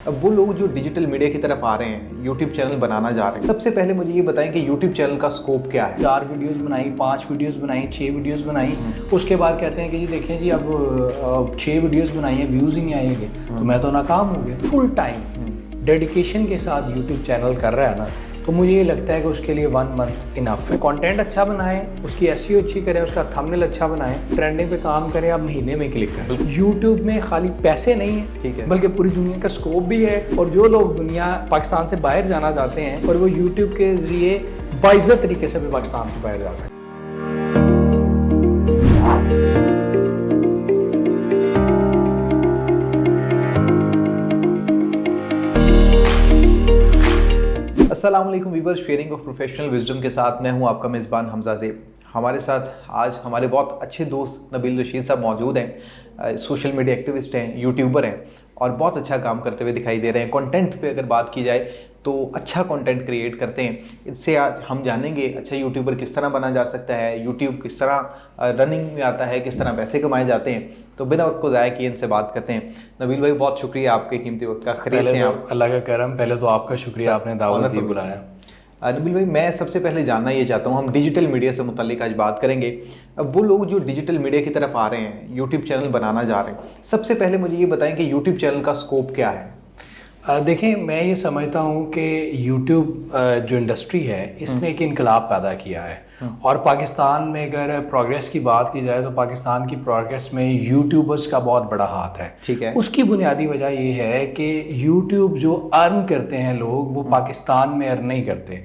अब वो लोग जो डिजिटल मीडिया की तरफ आ रहे हैं, यूट्यूब चैनल बनाना जा रहे हैं, सबसे पहले मुझे ये बताएं कि यूट्यूब चैनल का स्कोप क्या है। 4 वीडियोस बनाई, 5 वीडियोस बनाई, 6 वीडियोस बनाई, उसके बाद कहते हैं कि जी देखें जी अब 6 वीडियोस बनाई है, व्यूज़ ही नहीं आएंगे तो मैं तो नाकाम हो गया। फुल टाइम डेडिकेशन के साथ यूट्यूब चैनल कर रहा है ना, तो मुझे ये लगता है कि उसके लिए 1 मंथ इनफ है। कंटेंट अच्छा बनाए, उसकी एसईओ अच्छी करें, उसका थंबनेल अच्छा बनाएं, ट्रेंडिंग पे काम करें, आप महीने में क्लिक करें। यूट्यूब में खाली पैसे नहीं है, ठीक है, बल्कि पूरी दुनिया का स्कोप भी है। और जो लोग दुनिया पाकिस्तान से बाहर जाना चाहते हैं और वो यूट्यूब के ज़रिए बाइज़्ज़त तरीके से भी पाकिस्तान से बाहर जा सकते हैं। अस्सलाम वालेकुम viewers, sharing of professional wisdom के साथ मैं हूं आपका मेज़बान हमजा ज़ेब। हमारे साथ आज हमारे बहुत अच्छे दोस्त नबील रशीद साहब मौजूद हैं। सोशल मीडिया एक्टिविस्ट हैं, यूट्यूबर हैं और बहुत अच्छा काम करते हुए दिखाई दे रहे हैं। कंटेंट पे अगर बात की जाए तो अच्छा कंटेंट क्रिएट करते हैं। इससे आज हम जानेंगे अच्छा यूट्यूबर किस तरह बना जा सकता है, यूट्यूब किस तरह रनिंग में आता है, किस तरह पैसे कमाए जाते हैं। तो बिना वक्त को ज़ाया किए इनसे बात करते हैं। नबील भाई, बहुत शुक्रिया आपके कीमती वक्त का। खैरियत से आप? अल्लाह का करम, पहले तो आपका शुक्रिया, आपने दावत दी, बुलाया। नबील भाई, मैं सबसे पहले जानना ये चाहता हूँ, हम डिजिटल मीडिया से मुताल्लिक आज बात करेंगे। अब वो लोग जो डिजिटल मीडिया की तरफ आ रहे हैं, यूट्यूब चैनल बनाना जा रहे हैं, सबसे पहले मुझे ये बताएं कि यूट्यूब चैनल का स्कोप क्या है। देखें, मैं ये समझता हूँ कि यूट्यूब जो इंडस्ट्री है इसने एक इनकलाब पैदा किया है। और पाकिस्तान में अगर प्रोग्रेस की बात की जाए तो पाकिस्तान की प्रोग्रेस में यूट्यूबर्स का बहुत बड़ा हाथ है। ठीक है। उसकी बुनियादी वजह ये है कि यूट्यूब जो अर्न करते हैं लोग, वो पाकिस्तान में अर्न नहीं करते,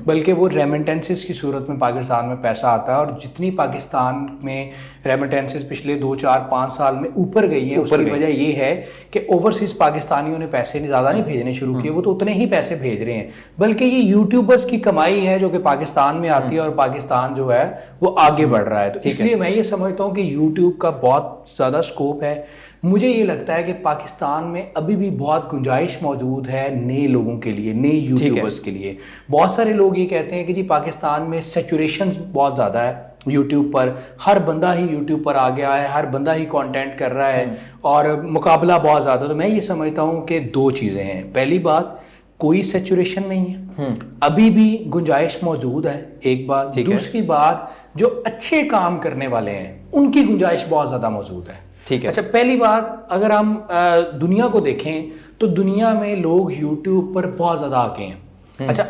बल्कि वो रेमिटेंसेस की सूरत में पाकिस्तान में पैसा आता है। और जितनी पाकिस्तान में रेमिटेंसेस पिछले 2, 4, 5 साल में ऊपर गई है, उसकी वजह ये है कि ओवरसीज़ पाकिस्तानियों ने पैसे ज़्यादा नहीं भेजने शुरू किए, वो तो उतने ही पैसे भेज रहे हैं, बल्कि ये यूट्यूबर्स की कमाई है जो कि पाकिस्तान में आती है और पाकिस्तान जो है वो आगे बढ़ रहा है। तो इसलिए मैं ये समझता हूँ कि यूट्यूब का बहुत ज़्यादा स्कोप है। मुझे ये लगता है कि पाकिस्तान में अभी भी बहुत गुंजाइश मौजूद है नए लोगों के लिए, नए यूट्यूबर्स के लिए। बहुत सारे लोग ये कहते हैं कि जी पाकिस्तान में सैचुरेशन बहुत ज़्यादा है यूट्यूब पर, हर बंदा ही यूट्यूब पर आ गया है, हर बंदा ही कंटेंट कर रहा है और मुकाबला बहुत ज़्यादा। तो मैं ये समझता हूँ कि 2 चीज़ें हैं। पहली बात, कोई सैचुरेशन नहीं है, अभी भी गुंजाइश मौजूद है, एक बात। दूसरी बात, जो अच्छे काम करने वाले हैं उनकी गुंजाइश बहुत ज़्यादा मौजूद है। ठीक है। अच्छा, पहली बात, अगर हम दुनिया को देखें तो दुनिया में लोग यूट्यूब पर बहुत ज़्यादा आगे हैं। अच्छा,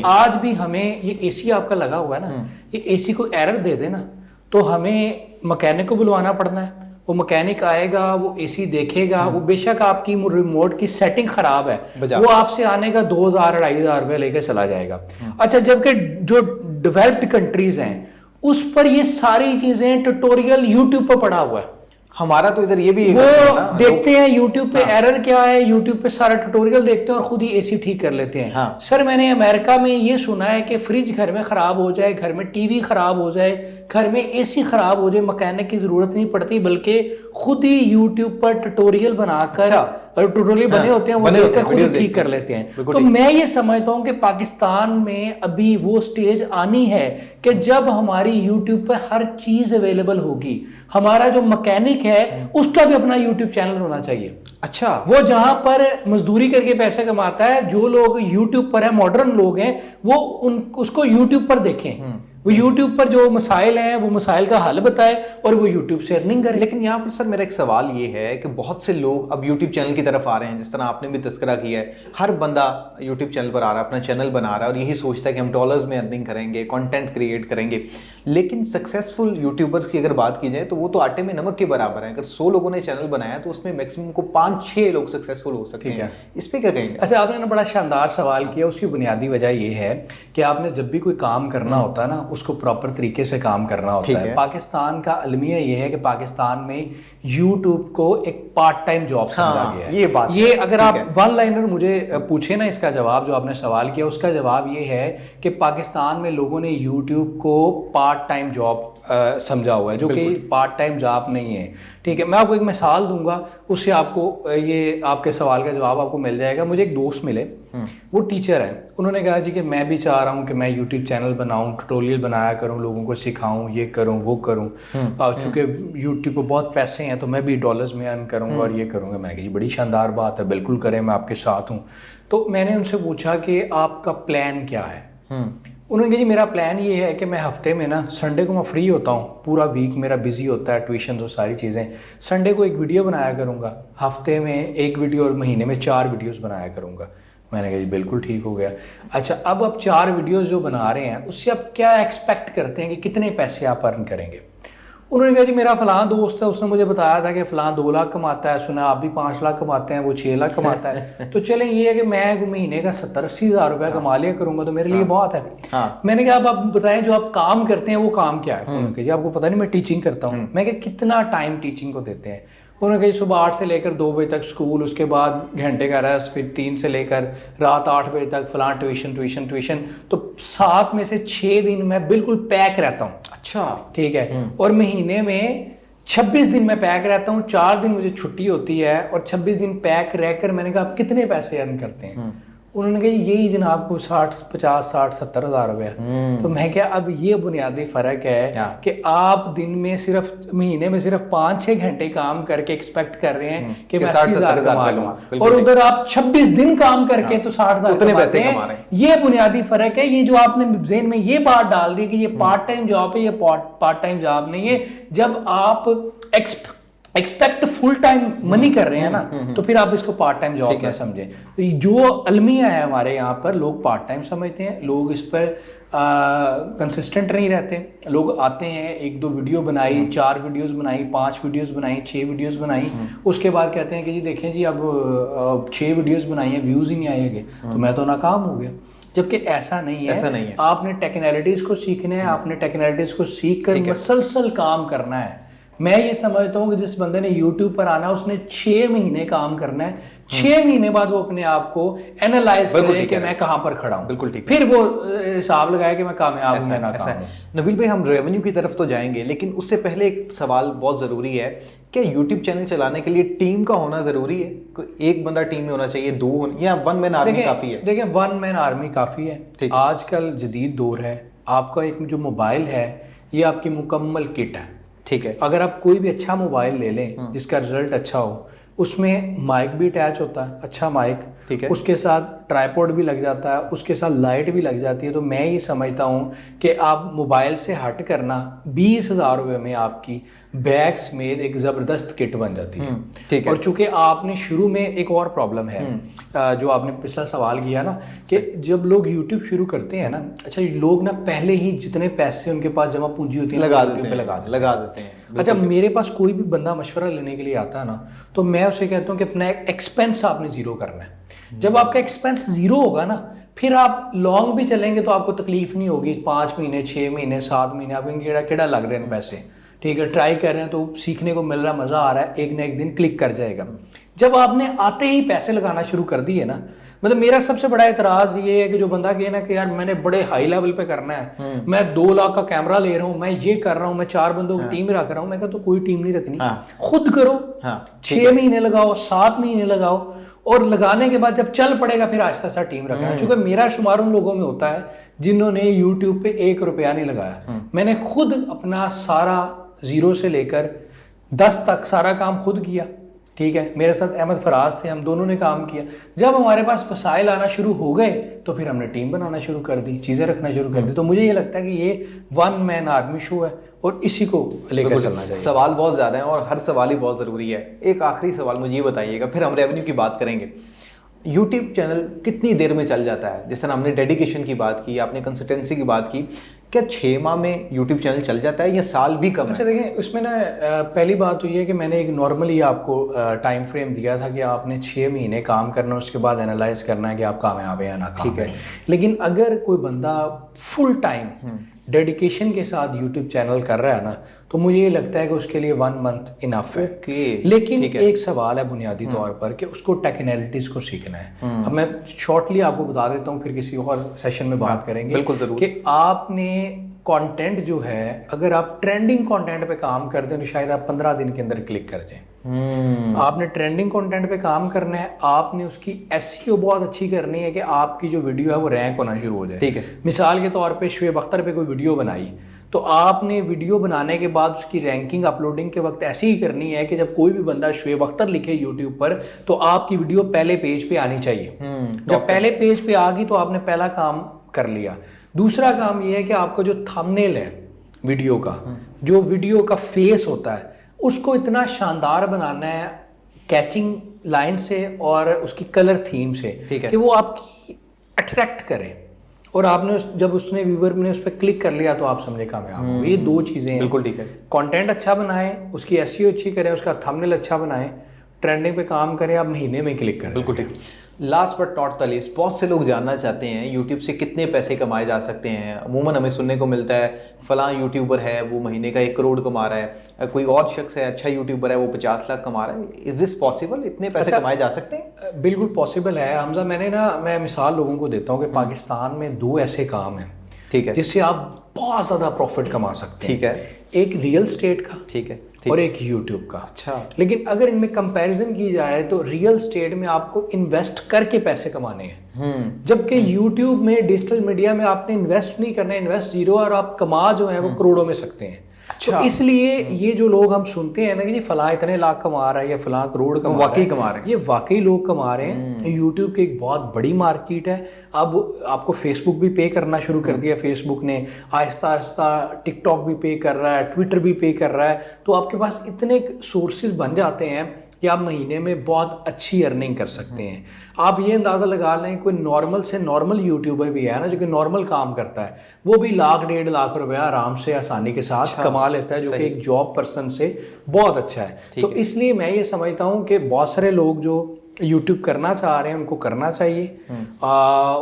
आज भी हमें ये एसी आपका लगा हुआ है ना, ये एसी को एरर दे देना तो हमें मैकेनिक को बुलवाना पड़ना है। वो मैकेनिक आएगा, वो एसी देखेगा, वो बेशक आपकी रिमोट की सेटिंग खराब है, वो आपसे आने का 2000-2500 रुपये लेके चला जाएगा। अच्छा, जबकि जो डेवलप्ड कंट्रीज हैं उस पर ये सारी चीजें ट्यूटोरियल यूट्यूब पर पड़ा हुआ है। हमारा तो इधर ये भी वो देखते हैं यूट्यूब पे एरर क्या है, यूट्यूब पे सारा ट्यूटोरियल देखते हैं और खुद ही एसी ठीक कर लेते हैं। सर, मैंने अमेरिका में ये सुना है कि फ्रिज घर में खराब हो जाए, घर में टीवी खराब हो जाए, घर में एसी खराब हो जाए, मैकेनिक की जरूरत नहीं पड़ती, बल्कि खुद ही यूट्यूब पर ट्यूटोरियल बनाकर, ट्यूटोरियल बने होते हैं, वो देखकर खुद ही ठीक कर लेते हैं। तो मैं ये समझता हूँ कि पाकिस्तान में अभी वो स्टेज आनी है कि जब हमारी यूट्यूब पर हर चीज अवेलेबल होगी, हमारा जो मैकेनिक है उसका भी अपना यूट्यूब चैनल होना चाहिए। अच्छा, वो जहां पर मजदूरी करके पैसे कमाता है, जो लोग यूट्यूब पर है, मॉडर्न लोग हैं, वो उसको यूट्यूब पर देखें, वो यूट्यूब पर जो मसाइल हैं वो मसाइल का हल बताए और वो यूट्यूब से अर्निंग करे। लेकिन यहाँ पर सर मेरा एक सवाल ये है कि बहुत से लोग अब यूट्यूब चैनल की तरफ आ रहे हैं, जिस तरह आपने भी तस्करा किया है, हर बंदा यूट्यूब चैनल पर आ रहा है, अपना चैनल बना रहा है और यही सोचता है कि हम डॉलर्स में अर्निंग करेंगे, कंटेंट क्रिएट करेंगे। लेकिन सक्सेसफुल यूट्यूबर्स की अगर बात की जाए तो वो तो आटे में नमक के बराबर है। अगर 100 लोगों ने चैनल बनाया तो उसमें मैक्सिमम को 5-6 लोग सक्सेसफुल हो सकते हैं। इस पर क्या कहेंगे? अच्छा, आपने ना बड़ा शानदार सवाल किया। उसकी बुनियादी वजह ये है कि आपने जब भी कोई काम करना होता है ना, उसको प्रॉपर तरीके से काम करना होता है। पाकिस्तान का अलमिया ये है कि पाकिस्तान में यूट्यूब को एक पार्ट टाइम जॉब समझा गया है। ये अगर आप वन लाइनर मुझे पूछे ना, इसका जवाब जो आपने सवाल किया उसका जवाब ये है कि पाकिस्तान में लोगों ने यूट्यूब को पार्ट टाइम जॉब समझा हुआ है, जो कि पार्ट टाइम जॉब नहीं है। ठीक है, मैं आपको एक मिसाल दूंगा, उससे आपको ये आपके सवाल का जवाब आपको मिल जाएगा। मुझे एक दोस्त मिले, वो टीचर है, उन्होंने कहा जी कि मैं भी चाह रहा हूँ कि मैं यूट्यूब चैनल बनाऊँ, ट्यूटोरियल बनाया करूँ, लोगों को सिखाऊँ, ये करूँ वो करूँ, चूँकि यूट्यूब पर बहुत पैसे हैं तो मैं भी डॉलर्स में अर्न करूँगा और ये करूँगा। मैंने कहा जी बड़ी शानदार बात है, बिल्कुल करें, मैं आपके साथ हूँ। तो मैंने उनसे पूछा कि आपका प्लान क्या है। उन्होंने कहा जी मेरा प्लान ये है कि मैं हफ्ते में ना संडे को मैं फ्री होता हूँ, पूरा वीक मेरा बिजी होता है, ट्यूशन और सारी चीज़ें, संडे को एक वीडियो बनाया करूँगा, हफ्ते में एक वीडियो और महीने में 4 वीडियोस बनाया करूँगा। मैंने कहा जी बिल्कुल ठीक हो गया। अच्छा, अब आप 4 वीडियोस जो बना रहे हैं उससे आप क्या एक्सपेक्ट करते हैं कि कितने पैसे आप अर्न करेंगे। उन्होंने कहा जी मेरा फ़लाँ दोस्त है, उसने मुझे बताया था कि फ़लाँ 2 लाख कमाता है, सुना आप भी 5 लाख कमाते हैं, वो 6 लाख कमाता है। तो चलें ये है कि मैं महीने का 70-80 हज़ार रुपया कमा लिया करूँगा तो मेरे लिए बहुत है। मैंने कहा अब आप बताएं जो आप काम करते हैं वो काम क्या है। उन्होंने कहा जी आपको पता नहीं मैं टीचिंग करता हूँ। मैं कहा कितना टाइम टीचिंग को देते हैं। उन्होंने कहा सुबह 8 से लेकर 2 बजे तक स्कूल, उसके बाद घंटे का रेस्ट, फिर 3 से लेकर रात 8 बजे तक फलां ट्यूशन। तो 7 में से 6 दिन मैं बिल्कुल पैक रहता हूँ। अच्छा, ठीक है। और महीने में 26 दिन मैं पैक रहता हूँ, 4 दिन मुझे छुट्टी होती है और 26 दिन पैक रहकर मैंने कहा आप कितने पैसे अर्न करते हैं। उन्होंने कहा यही जनाब को 50-60-70 हज़ार रुपया। तो मैं क्या, अब ये बुनियादी फ़र्क है कि आप दिन में सिर्फ महीने में सिर्फ 5-6 घंटे काम करके एक्सपेक्ट कर रहे हैं कि मैं 80 हज़ार कमा लूं, और उधर आप 26 दिन काम करके तो 60 हज़ार कमाते हैं। ये बुनियादी फ़र्क है। ये जो आपने ज़हन में ये बात डाल दी कि ये पार्ट टाइम जॉब है, ये पार्ट टाइम जॉब नहीं है। जब आप एक्सपेक्ट फुल टाइम मनी कर रहे हैं ना, तो फिर आप इसको पार्ट टाइम जॉब ना समझें। तो जो अलमिया है हमारे यहाँ पर, लोग पार्ट टाइम समझते हैं, लोग इस पर कंसिस्टेंट नहीं रहते। लोग आते हैं, 1-2 वीडियो बनाई, 4 वीडियोस बनाई, 5 वीडियोस बनाई, 6 वीडियोस बनाई, उसके बाद कहते हैं कि जी देखें जी अब 6 वीडियोस बनाई हैं, व्यूज़ ही नहीं आएंगे, तो मैं तो नाकाम हो गया। जबकि ऐसा नहीं है। आपने टेक्निकलिटीज़ को सीखना है, आपने टेक्निकलिटीज़ को सीख कर मसलसल काम करना है। मैं ये समझता हूँ कि जिस बंदे ने YouTube पर आना, उसने 6 महीने काम करना है। 6 महीने बाद वो अपने आप को एनालाइज करे कि मैं कहाँ पर खड़ा हूँ। बिल्कुल ठीक। फिर वो हिसाब लगाए कि मैं कामयाब हूँ या नाकाम हूँ। नबील भाई, हम रेवेन्यू की तरफ तो जाएंगे, लेकिन उससे पहले एक सवाल बहुत ज़रूरी है। क्या YouTube चैनल चलाने के लिए टीम का होना ज़रूरी है? एक बंदा टीम में होना चाहिए, 2 या 1 मैन आर्मी काफ़ी है? देखिए 1 मैन आर्मी काफ़ी है। आजकल जदीद दौर है, आपका एक जो मोबाइल है ये आपकी मुकम्मल किट है। ठीक है, अगर आप कोई भी अच्छा मोबाइल ले लें जिसका रिजल्ट अच्छा हो, उसमें माइक भी अटैच होता है, अच्छा माइक, ठीक है, उसके साथ ट्राइपॉड भी लग जाता है, उसके साथ लाइट भी लग जाती है। तो मैं ये समझता हूँ कि आप मोबाइल से हट करना 20 हज़ार रुपये में आपकी बैग समेत एक ज़बरदस्त किट बन जाती है। ठीक है। और चूंकि आपने शुरू में एक और प्रॉब्लम है, जो आपने पिछला सवाल किया ना, कि जब लोग यूट्यूब शुरू करते हैं ना, अच्छा लोग ना पहले ही जितने पैसे उनके पास जमा पूंजी होती है लगा देते हैं। अच्छा, मेरे पास कोई भी बंदा मशवरा लेने के लिए आता है ना, तो मैं उसे कहता हूँ कि अपना एक्सपेंस आपने ज़ीरो करना है। जब आपका एक्सपेंस ज़ीरो होगा ना, फिर आप लॉन्ग भी चलेंगे तो आपको तकलीफ नहीं होगी। 5 महीने, 6 महीने, 7 महीने आपको केड़ा लग रहे हैं पैसे, ठीक है, ट्राई कर रहे हैं तो सीखने को मिल रहा, मज़ा आ रहा है, एक ना एक दिन क्लिक कर जाएगा। जब आपने आते ही पैसे लगाना शुरू कर दिए ना, मतलब मेरा सबसे बड़ा एतराज़ ये है कि जो बंदा कहे ना कि यार मैंने बड़े हाई लेवल पे करना है, मैं 2 लाख का कैमरा ले रहा हूँ, मैं ये कर रहा हूँ, मैं 4 बंदों की टीम रख रहा हूँ, मैं कहता तो कोई टीम नहीं रखनी, खुद करो। 6 महीने लगाओ, 7 महीने लगाओ, और लगाने के बाद जब चल पड़ेगा फिर आहिस्ता आहिस्ता टीम रखना। क्योंकि मेरा शुमार उन लोगों में होता है जिन्होंने यूट्यूब पे 1 रुपया नहीं लगाया। मैंने खुद अपना सारा 0 से लेकर 10 तक सारा काम खुद किया। ठीक है, मेरे साथ अहमद फराज थे, हम दोनों ने काम किया। जब हमारे पास वसाइल आना शुरू हो गए तो फिर हमने टीम बनाना शुरू कर दी, चीज़ें रखना शुरू कर दी। तो मुझे ये लगता है कि ये 1 मैन आर्मी शो है और इसी को लेकर चलना चाहिए। सवाल बहुत ज़्यादा हैं और हर सवाल ही बहुत ज़रूरी है। एक आखिरी सवाल मुझे ये बताइएगा, फिर हम रेवेन्यू की बात करेंगे। यूट्यूब चैनल कितनी देर में चल जाता है? जिस तरह हमने डेडिकेशन की बात की, आपने कंसिस्टेंसी की बात की, क्या 6 माह में यूट्यूब चैनल चल जाता है या साल भी कम? अच्छा देखिए, उसमें ना पहली बात तो ये है कि मैंने एक नॉर्मली आपको टाइम फ्रेम दिया था कि आपने 6 महीने काम करना, उसके बाद एनालाइज करना है कि आप कामयाब हैं या नाकाम। ठीक है, लेकिन अगर कोई बंदा फुल टाइम डेडिकेशन के साथ यूट्यूब चैनल कर रहा है ना, तो मुझे ये लगता है कि उसके लिए 1 मंथ इनफ है। लेकिन एक सवाल है बुनियादी तौर पर कि उसको टेक्निकलिटीज़ को सीखना है। अब मैं शॉर्टली आपको बता देता हूँ, फिर किसी और सेशन में बात करेंगे। बिल्कुल जरूर। कि आपने कंटेंट जो है, अगर आप ट्रेंडिंग कंटेंट पे काम करते हैं तो शायद आप 15 दिन के अंदर क्लिक कर जाएं। आपने ट्रेंडिंग कंटेंट पे काम करना है, आपने उसकी एसईओ बहुत अच्छी करनी है कि आपकी जो वीडियो है वो रैंक होना शुरू हो जाए। ठीक है। मिसाल के तौर पे शुएब अख्तर पे कोई वीडियो बनाई, तो आपने वीडियो बनाने के बाद उसकी रैंकिंग अपलोडिंग के वक्त ऐसी ही करनी है कि जब कोई भी बंदा शुएब अख्तर लिखे यूट्यूब पर तो आपकी वीडियो पहले पेज पे आनी चाहिए। जब पहले पेज पे आ गई तो आपने पहला काम कर लिया। दूसरा काम ये है कि आपका जो थंबनेल है वीडियो का, जो वीडियो का फेस होता है, उसको इतना शानदार बनाना है कैचिंग लाइन से और उसकी कलर थीम से कि वो आपकी अट्रैक्ट करे। और आपने जब उसने व्यूअर ने उस पर क्लिक कर लिया तो आप समझे कामयाब हो। ये दो चीज़ें हैं। बिल्कुल ठीक है। कंटेंट अच्छा बनाएं, उसकी एसईओ अच्छी करें, उसका थंबनेल अच्छा बनाएं, ट्रेंडिंग पे काम करें, आप महीने में क्लिक करें। बिल्कुल ठीक। Last but not the least, बहुत से लोग जानना चाहते हैं यूट्यूब से कितने पैसे कमाए जा सकते हैं। अमूमन हमें सुनने को मिलता है फलां यूट्यूबर है वो महीने का 1 करोड़ कमा रहा है, कोई और शख्स है अच्छा यूट्यूबर है वो 50 लाख कमा रहा है। Is this possible? इतने पैसे कमाए जा सकते हैं? बिल्कुल पॉसिबल है हमजा। मैं मिसाल लोगों को देता हूँ कि पाकिस्तान में 2 ऐसे काम हैं, ठीक है, जिससे आप बहुत ज़्यादा प्रॉफिट कमा सकते हैं। ठीक है। एक रियल स्टेट का, ठीक है, और एक यूट्यूब का। अच्छा। लेकिन अगर इनमें कंपैरिजन की जाए तो रियल स्टेट में आपको इन्वेस्ट करके पैसे कमाने हैं, जबकि यूट्यूब में डिजिटल मीडिया में आपने इन्वेस्ट नहीं करना है, इन्वेस्ट जीरो, और आप कमा जो है वो करोड़ों में सकते हैं। अच्छा। तो इसलिए ये जो लोग हम सुनते हैं ना कि जी फलां इतने लाख कमा रहा है या फलां करोड़ कमा रहा है, वाकई कमा रहे हैं, ये वाकई लोग कमा रहे हैं। यूट्यूब की एक बहुत बड़ी मार्केट है। अब आपको फेसबुक भी पे करना शुरू कर दिया फेसबुक ने, आहिस्ता आहिस्ता टिकटॉक भी पे कर रहा है, ट्विटर भी पे कर रहा है। तो आपके पास इतने सोर्सेज बन जाते हैं कि आप महीने में बहुत अच्छी अर्निंग कर सकते हैं। आप ये अंदाज़ा लगा लें कोई नॉर्मल से नॉर्मल यूट्यूबर भी है ना जो कि नॉर्मल काम करता है, वो भी 1-1.5 लाख रुपया आराम से आसानी के साथ कमा लेता है, जो कि एक जॉब पर्सन से बहुत अच्छा है। तो इसलिए मैं ये समझता हूँ कि बहुत सारे लोग जो यूट्यूब करना चाह रहे हैं उनको करना चाहिए,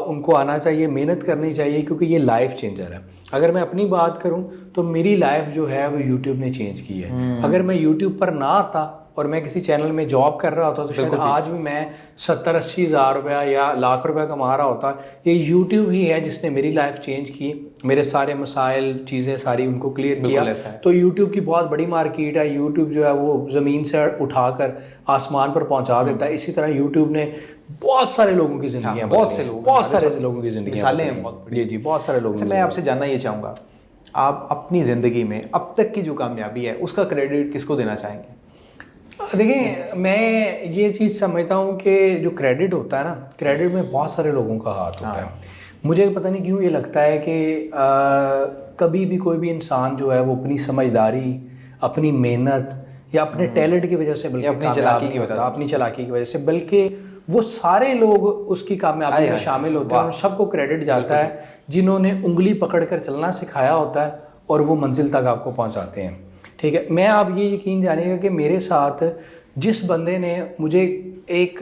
उनको आना चाहिए, मेहनत करनी चाहिए, क्योंकि ये लाइफ चेंजर है। अगर मैं अपनी बात करूं तो मेरी लाइफ जो है वो यूट्यूब ने चेंज की है। अगर मैं यूट्यूब पर ना आता और मैं किसी चैनल में जॉब कर रहा होता तो शायद आज भी मैं 70-80 हज़ार रुपया या लाख रुपया कमा रहा होता। ये यूट्यूब ही है जिसने मेरी लाइफ चेंज की, मेरे सारे मसाइल चीज़ें सारी उनको क्लियर किया। तो यूट्यूब की बहुत बड़ी मार्केट है। यूट्यूब जो है वो ज़मीन से उठाकर आसमान पर पहुंचा देता है। इसी तरह यूट्यूब ने बहुत सारे लोगों की जिंदगी, बहुत सारे लोगों की जिंदगी मिसालें बहुत। जी, बहुत सारे लोग। मैं आपसे जानना ये चाहूँगा, आप अपनी ज़िंदगी में अब तक की जो कामयाबी है उसका क्रेडिट किसको देना चाहेंगे? देखिए, मैं ये चीज़ समझता हूँ कि जो क्रेडिट होता है ना, क्रेडिट में बहुत सारे लोगों का हाथ होता है। मुझे पता नहीं क्यों ये लगता है कि कभी भी कोई भी इंसान जो है वो अपनी समझदारी, अपनी मेहनत या अपने टैलेंट की वजह से, बल्कि अपनी चालाकी की वजह से, बल्कि वो सारे लोग उसकी कामयाबी में शामिल होते हैं और सबको क्रेडिट जाता है जिन्होंने उंगली पकड़कर चलना सिखाया होता है और वो मंजिल तक आपको पहुँचाते हैं। ठीक है, मैं आप ये यकीन जानिएगा कि मेरे साथ जिस बंदे ने मुझे एक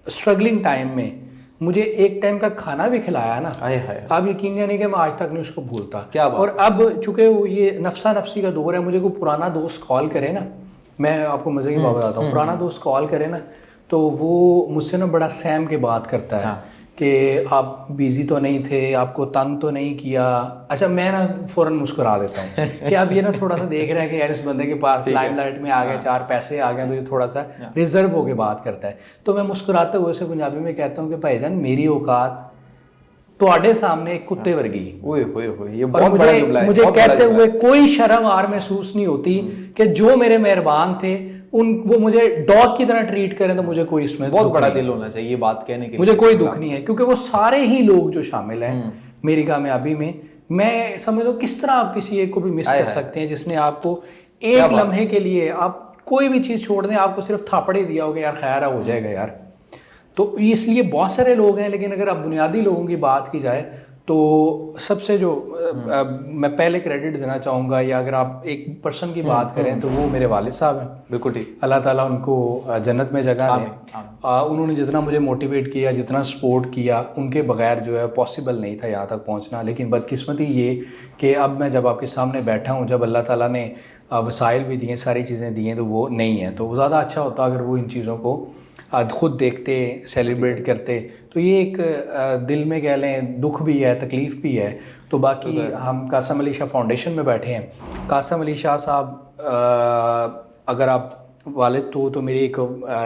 स्ट्रगलिंग टाइम में मुझे एक टाइम का खाना भी खिलाया ना, आप यकीन जानिए कि मैं आज तक नहीं उसको भूलता। क्या बात। और अब चूंकि ये नफ्सा नफ्सी का दौर है, मुझे कोई पुराना दोस्त कॉल करे ना, मैं आपको मज़े की बात बताता हूँ, पुराना दोस्त कॉल करे ना तो वो मुझसे ना बड़ा सहम के बात करता है कि आप बिज़ी तो नहीं थे, आपको तंग तो नहीं किया। अच्छा, मैं ना फ़ौरन मुस्कुरा देता हूँ कि अब ये ना थोड़ा सा देख रहे हैं कि यार इस बंदे के पास लाइमलाइट में आ गए, 4 पैसे आ गए, तो ये थोड़ा सा रिजर्व होकर बात करता है। तो मैं मुस्कुराते हुए से पंजाबी में कहता हूँ कि भाईजान मेरी औकात तो सामने एक कुत्ते वर्गी। ये मुझे कहते हुए कोई शर्म आर महसूस नहीं होती कि जो मेरे मेहरबान थे वो मुझे डॉग की तरह ट्रीट करें, तो मुझे कोई इसमें बहुत बड़ा दिल होना चाहिए ये बात कहने के लिए। मुझे कोई दुख नहीं है, क्योंकि वो सारे ही लोग जो शामिल हैं मेरी कामयाबी में, मैं समझ लो किस तरह आप किसी एक को भी मिस कर सकते हैं जिसने आपको एक लम्हे के लिए, आप कोई भी चीज़ छोड़ दें, आपको सिर्फ थापड़े दिया होगा यार खैर हो जाएगा यार। तो इसलिए बहुत सारे लोग हैं, लेकिन अगर आप बुनियादी लोगों की बात की जाए तो सबसे जो मैं पहले क्रेडिट देना चाहूँगा, या अगर आप एक पर्सन की बात करें तो वो मेरे वालिद साहब हैं। बिल्कुल ठीक, अल्लाह ताला उनको जन्नत में जगह दें। उन्होंने जितना मुझे मोटिवेट किया, जितना सपोर्ट किया, उनके बगैर जो है पॉसिबल नहीं था यहाँ तक पहुँचना। लेकिन बदकिस्मती ये कि अब मैं जब आपके सामने बैठा हूँ, जब अल्लाह ताला ने वसाइल भी दिए, सारी चीज़ें दी हैं, तो वो नहीं है। तो ज़्यादा अच्छा होता अगर वो इन चीज़ों को खुद देखते, सेलिब्रेट करते। तो ये एक दिल में कह लें दुख भी है, तकलीफ़ भी है। तो बाकी हम कासम अली शाह फाउंडेशन में बैठे हैं। कासम अली शाह साहब अगर आप वालिद तो मेरी एक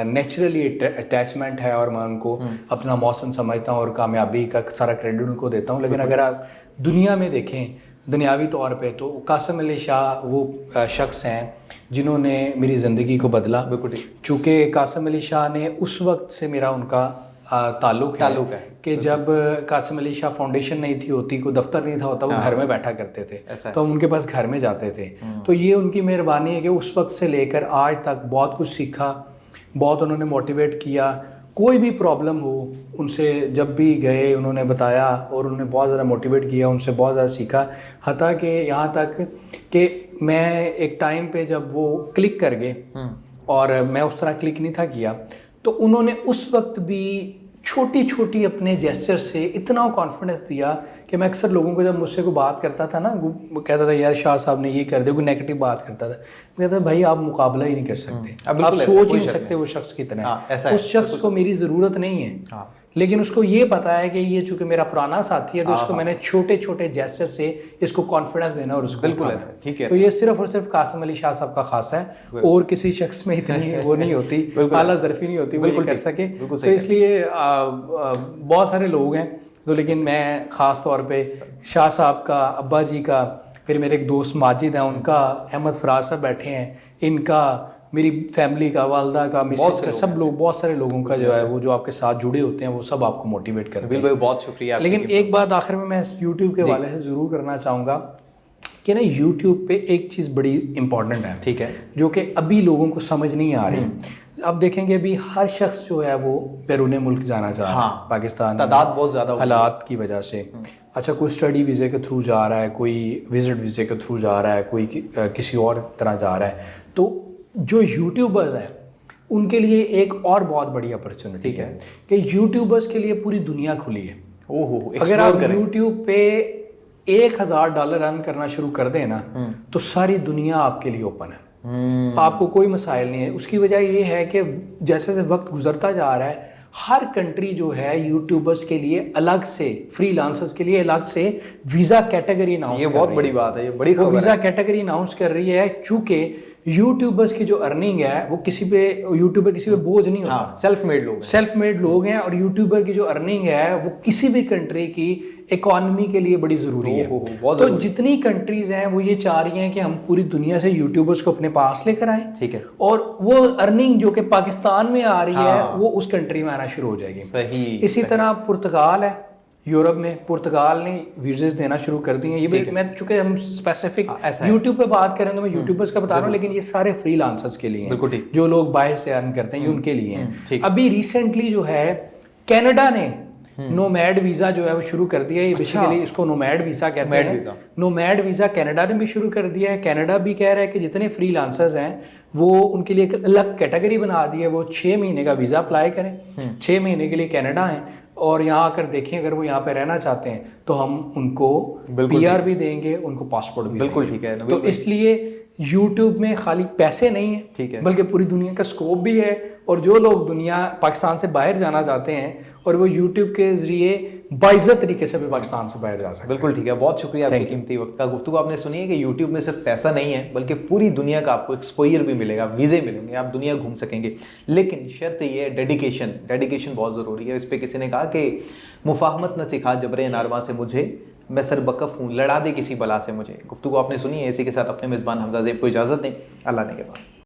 नेचुरली अटैचमेंट है और मैं उनको अपना मौसम समझता हूँ और कामयाबी का सारा क्रेडिट उनको देता हूँ। लेकिन अगर आप दुनिया में देखें दुनियावी तौर पे तो कासम अली शाह वो शख्स हैं जिन्होंने मेरी ज़िंदगी को बदला। बिल्कुल। चूँकि कासम अली शाह ने उस वक्त से मेरा उनका ताल्लुक़ है कि जब कासम अली शाह फाउंडेशन नहीं थी होती, कोई दफ्तर नहीं था होता, वो घर में बैठा करते थे, तो हम उनके पास घर में जाते थे। तो ये उनकी मेहरबानी है कि उस वक्त से लेकर आज तक बहुत कुछ सीखा, बहुत उन्होंने मोटिवेट किया। कोई भी प्रॉब्लम हो उनसे जब भी गए उन्होंने बताया और उन्होंने बहुत ज़्यादा मोटिवेट किया, उनसे बहुत ज़्यादा सीखा। हत्ता कि यहाँ तक कि मैं एक टाइम पे जब वो क्लिक कर गए और मैं उस तरह क्लिक नहीं था किया, तो उन्होंने उस वक्त भी छोटी छोटी अपने जेस्चर से इतना कॉन्फिडेंस दिया कि मैं अक्सर लोगों को जब मुझसे कोई बात करता था ना, वो कहता था यार शाह साहब ने ये कर दिया, कोई नेगेटिव बात करता था, मैं कहता भाई आप मुकाबला ही नहीं कर सकते, आप सोच ही नहीं सकते वो शख्स कितना है। उस शख्स को मेरी ज़रूरत नहीं है, लेकिन उसको ये पता है कि ये चूंकि मेरा पुराना साथी है तो उसको मैंने छोटे छोटे जेस्चर से इसको कॉन्फिडेंस देना और उसको बिल्कुल ऐसा, ठीक है। तो ये सिर्फ और सिर्फ कासम अली शाह साहब का खास है और किसी शख्स में इतनी वो नहीं होती, आला ज़रफ़ी नहीं होती वो ये कर सके। तो इसलिए बहुत सारे लोग हैं तो, लेकिन मैं ख़ास तौर पे शाह साहब का, अब्बा जी का, फिर मेरे एक दोस्त माजिद हैं उनका, अहमद फराज साहब बैठे हैं इनका, मेरी फैमिली का, वालदा का, मिसेस का, सब लोग, बहुत सारे लोगों का जो है वो जो आपके साथ जुड़े होते हैं वो सब आपको मोटिवेट करते हैं। बिल्कुल, बहुत शुक्रिया। लेकिन एक बात आखिर में मैं यूट्यूब के हवाले से ज़रूर करना चाहूँगा कि ना यूट्यूब पे एक चीज़ बड़ी इंपॉर्टेंट है, ठीक है, जो कि अभी लोगों को समझ नहीं आ रही। अब देखेंगे अभी हर शख्स जो है वो बैरून मुल्क जाना चाह रहा है, पाकिस्तान तादाद बहुत ज़्यादा हालात की वजह से। अच्छा, कोई स्टडी वीज़े के थ्रू जा रहा है, कोई विजिट वीज़े के थ्रू जा रहा है, कोई किसी और तरह जा रहा है। तो जो यूट्यूबर्स हैं उनके लिए एक और बहुत बड़ी अपॉर्चुनिटी है कि यूट्यूबर्स के लिए पूरी दुनिया खुली है। ओहो, अगर आप यूट्यूब पे $1000 अर्न करना शुरू कर दें ना तो सारी दुनिया आपके लिए ओपन है, आपको कोई मसाइल नहीं है। उसकी वजह ये है कि जैसे जैसे वक्त गुजरता जा रहा है हर कंट्री जो है यूट्यूबर्स के लिए अलग से, फ्रीलांसर्स के लिए अलग से वीज़ा कैटेगरी अनाउंस, ये बहुत बड़ी बात है, ये बड़ी खबर है, वीज़ा कैटेगरी अनाउंस कर रही है। चूँकि यूट्यूबर्स की जो अर्निंग है वो किसी पे, यूट्यूबर किसी पे बोझ नहीं होता, सेल्फ मेड लोग हैं और यूट्यूबर की जो अर्निंग है वो किसी भी कंट्री की इकॉनमी के लिए बड़ी ज़रूरी है। तो जितनी कंट्रीज़ हैं वो ये चाह रही हैं कि हम पूरी दुनिया से यूट्यूबर्स को अपने पास लेकर आएँ, ठीक है, और वो अर्निंग जो कि पाकिस्तान में आ रही है वो उस कंट्री में आना शुरू हो जाएगी। सही। इसी तरह पुर्तगाल है, यूरोप में पुर्तगाल ने वीज़े देना शुरू कर दिए हैं। ये भी मैं, चूँकि हम स्पेसिफिक यूट्यूब पे बात करें तो मैं यूट्यूबर्स का बता रहा हूँ, लेकिन ये सारे फ्रीलांसर्स के लिए हैं, जो लोग बाहर से अर्न करते हैं उनके लिए हैं। अभी रिसेंटली जो है कनाडा ने नोमैड वीज़ा जो है वो शुरू कर दिया है। बेसिकली इसको नोमैड वीज़ा कहते हैं। नोमैड वीज़ा कनाडा ने भी शुरू कर दिया है। कनाडा भी कह रहा है कि जितने फ्रीलांसर्स हैं वो उनके लिए एक अलग कैटेगरी बना दी है, वो 6 महीने का वीज़ा अप्लाई करें, 6 महीने के लिए कनाडा है और यहाँ आकर देखें अगर वो यहाँ पे रहना चाहते हैं तो हम उनको PR भी देंगे, उनको पासपोर्ट भी। बिल्कुल ठीक है। तो इसलिए यूट्यूब में खाली पैसे नहीं है, ठीक है, बल्कि पूरी दुनिया का स्कोप भी है। और जो लोग दुनिया पाकिस्तान से बाहर जाना चाहते हैं और वो यूट्यूब के ज़रिए बाइज़्ज़त तरीके से भी पाकिस्तान से बाहर जा सकते हैं। बिल्कुल ठीक है, बहुत शुक्रिया आपकी कीमती वक्त का। गुफ्तगू आपने सुनी है कि यूट्यूब में सिर्फ पैसा नहीं है बल्कि पूरी दुनिया का आपको एक्सपोजर भी मिलेगा, वीज़े मिलेंगे, आप दुनिया घूम सकेंगे। लेकिन शर्त ये है डेडिकेशन बहुत ज़रूरी है। इस पर किसी ने कहा कि मुफाहमत न सिखा जबरे नारवा से मुझे, मैं सरबकफ हूँ लड़ा दे किसी बला से मुझे। गुफ्तगू आपने सुनी है, इसी के साथ अपने मेज़बान हमजा ज़ेब को इजाज़त दें। अल्लाह ने के बाद।